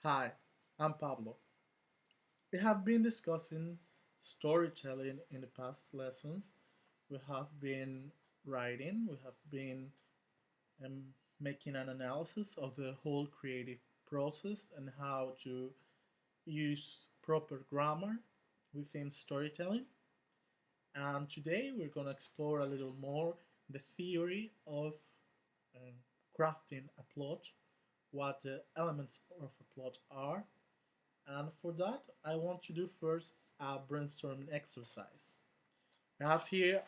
Hi, I'm Pablo. We have been discussing storytelling in the past lessons. We have been writing, we have been um, making an analysis of the whole creative process and how to use proper grammar within storytelling. And today we're going to explore a little more the theory of um, crafting a plot, what the elements of a plot are. And for that, I want to do first a brainstorming exercise. I have here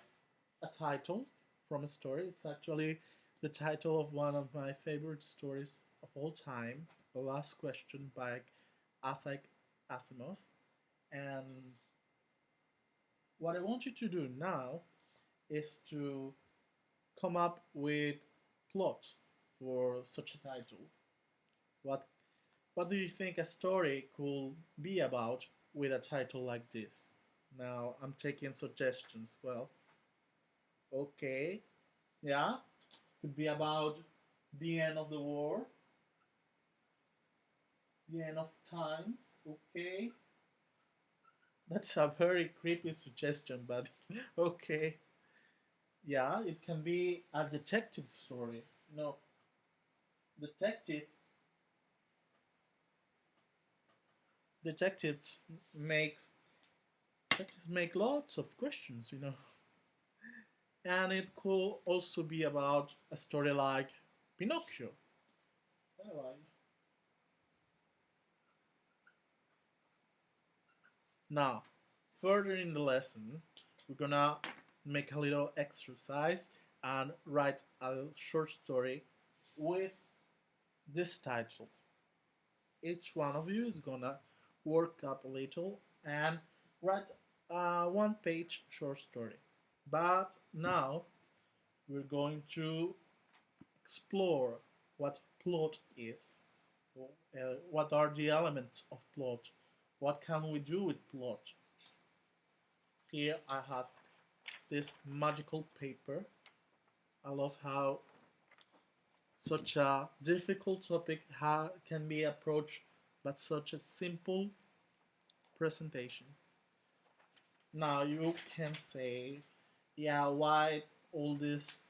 a title from a story. It's actually the title of one of my favorite stories of all time, The Last Question by Isaac Asimov. And what I want you to do now is to come up with plots for such a title. What what do you think a story could be about with a title like this? Now I'm taking suggestions. Well, okay, yeah, could be about the end of the war, the end of times. Okay, that's a very creepy suggestion, but okay, yeah, it can be a detective story. No, detective detectives makes detectives make lots of questions, and it could also be about a story like Pinocchio. Alright. Now, further in the lesson, we're gonna make a little exercise and write a short story with this title. Each one of you is gonna work up a little and write a one page short story. But now we're going to explore what plot is, what are the elements of plot, what can we do with plot. Here I have this magical paper. I love how such a difficult topic can be approached but such a simple presentation. Now you can say, yeah, why all these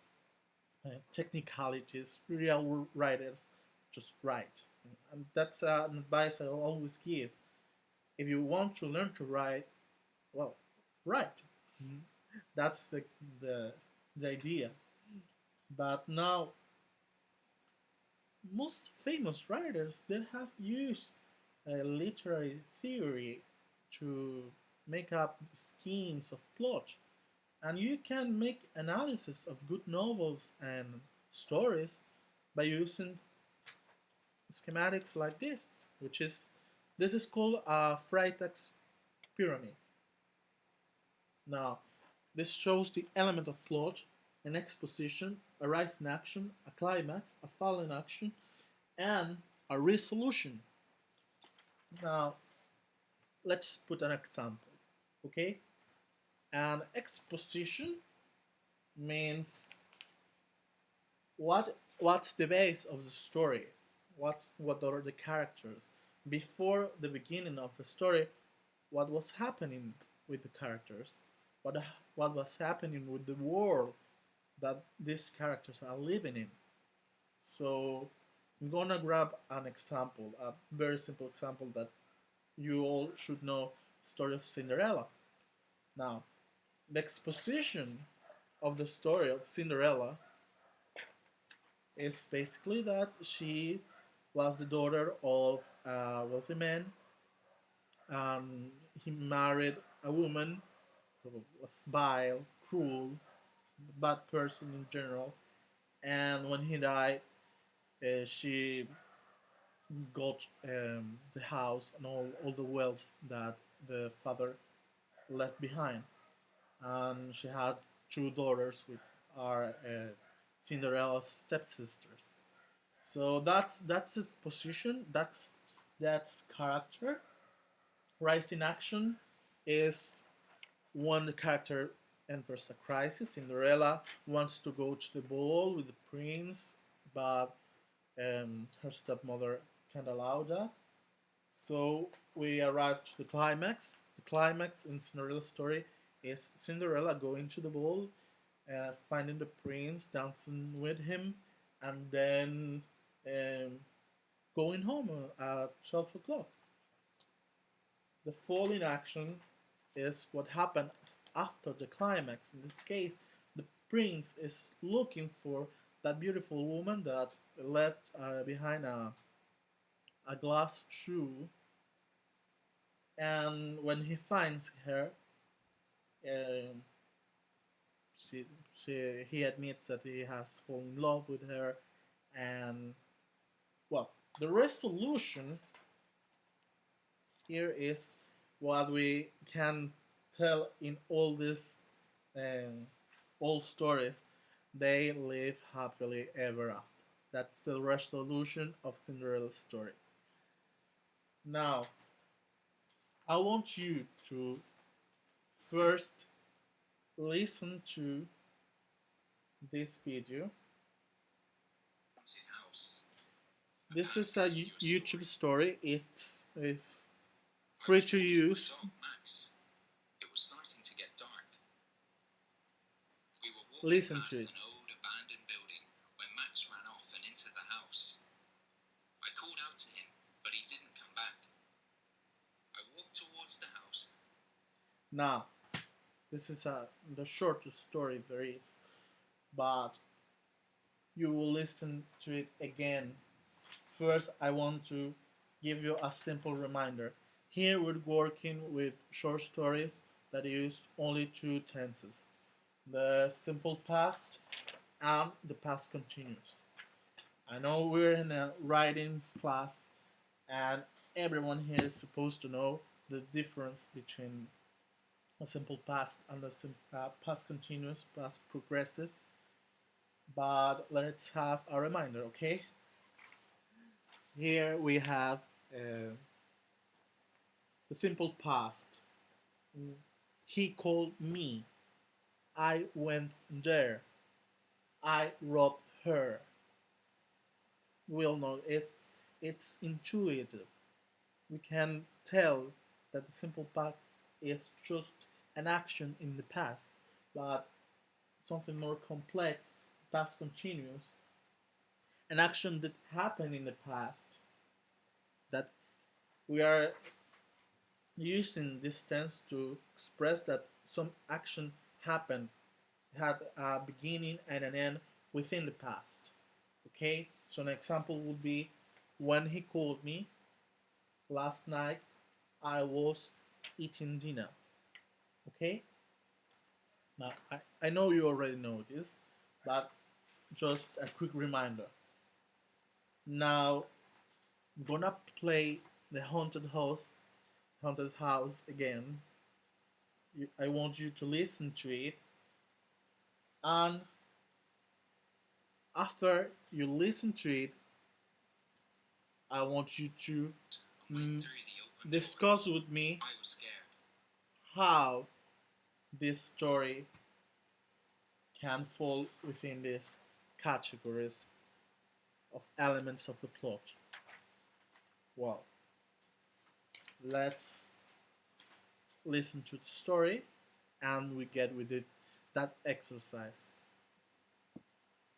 technicalities real writers just write? And that's an advice I always give. If you want to learn to write, well, write. That's the, the idea. But now most famous writers that have used literary theory to make up schemes of plot, and you can make analysis of good novels and stories by using schematics like this is called a Freytag's pyramid. Now, this shows the element of plot, an exposition, a rise in action, a climax, a fall in action, and a resolution. Now, let's put an example, okay? An exposition means what's the base of the story? What are the characters? Before the beginning of the story, what was happening with the characters? What was happening with the world that these characters are living in? So I'm gonna grab an example, a very simple example that you all should know, story of Cinderella. Now, the exposition of the story of Cinderella is basically that she was the daughter of a wealthy man, and he married a woman who was vile, cruel, bad person in general. And when he died, she got the house and all the wealth that the father left behind. And she had two daughters, which are Cinderella's stepsisters. So that's his position. That's character. Rise in action is when the character enters a crisis. Cinderella wants to go to the ball with the prince, but her stepmother can't allow that. So we arrive to the climax. The climax in Cinderella's story is Cinderella going to the ball, finding the prince, dancing with him, and then um, going home at 12 o'clock. The fall in action is what happened after the climax. In this case, the prince is looking for that beautiful woman that left behind a glass shoe, and when he finds her, um, she, he admits that he has fallen in love with her, and well, the resolution here is what we can tell in all these um, old stories. They live happily ever after. That's the resolution of Cinderella's story. Now, I want you to first listen to this video. This is a YouTube story. It's free to use. It was starting to get dark. We were walking past an old abandoned building when Max ran off and into the house. I called out to him, but he didn't come back. I walked towards the house. Now, this is the shortest story there is, but you will listen to it again. First, I want to give you a simple reminder. Here we're working with short stories that use only two tenses, the simple past and the past continuous. I know we're in a writing class and everyone here is supposed to know the difference between a simple past and a past continuous, past progressive. But let's have a reminder, okay? Here we have the simple past. He called me. I went there. I robbed her. We'll know it's intuitive. We can tell that the simple past is just an action in the past, but something more complex, past continuous, an action that happened in the past that we are using this tense to express that some action happened, had a beginning and an end within the past. Okay, so an example would be when he called me last night, I was eating dinner. Okay, now I know you already know this, but just a quick reminder. Now I'm gonna play the haunted house again. I want you to listen to it, and after you listen to it, I want you to discuss with me how this story can fall within these categories of elements of the plot. Well, let's listen to the story and we get with it that exercise.